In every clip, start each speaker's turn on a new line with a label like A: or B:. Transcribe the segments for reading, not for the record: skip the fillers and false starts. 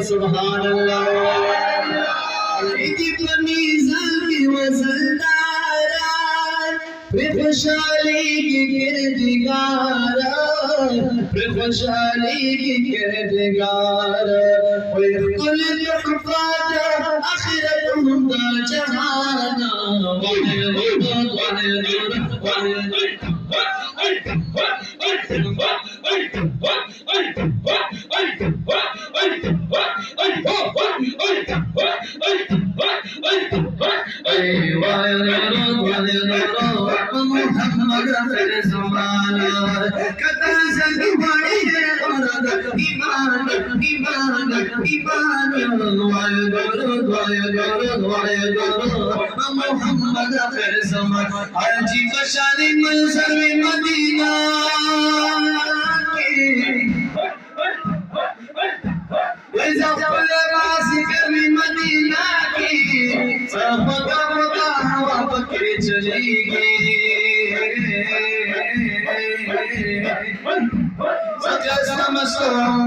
A: سبحان اللہ خوشحالی کی کردگار خوشحالی کی کردگار کل تحفات آخرت ہمدا جہانا محمد خیر زمان عجیب شانی منظر مدینہ کی زفل راسی کرمی مدینہ کی خدا خدا ہوا پکڑی چلی گی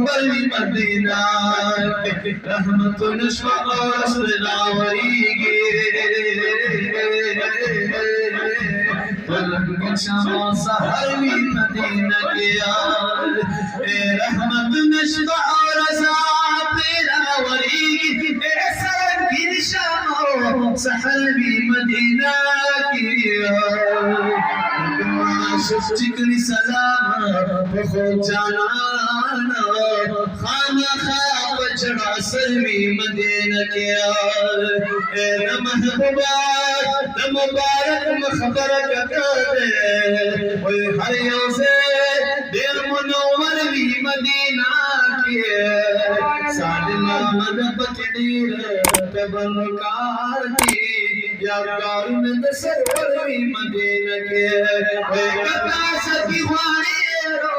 A: بلی مدینہ رحمت نشوق راوریگی فلک شما سحر بھی مدینہ کیا رحمت نشوق رضا راوریگی سرگین شما سحر بھی مدینہ کیا شکری سلام بخود جانانا خانہ خواب چڑھا سلوی مدینہ کیا مبارک مخبرک کرے ہر یوں سے دیر منور بھی مدینہ کیا سالنا مدب کدیر تبرکار کی یا کارن دسر بھی مدینہ کیا کتا سکی خوانی رو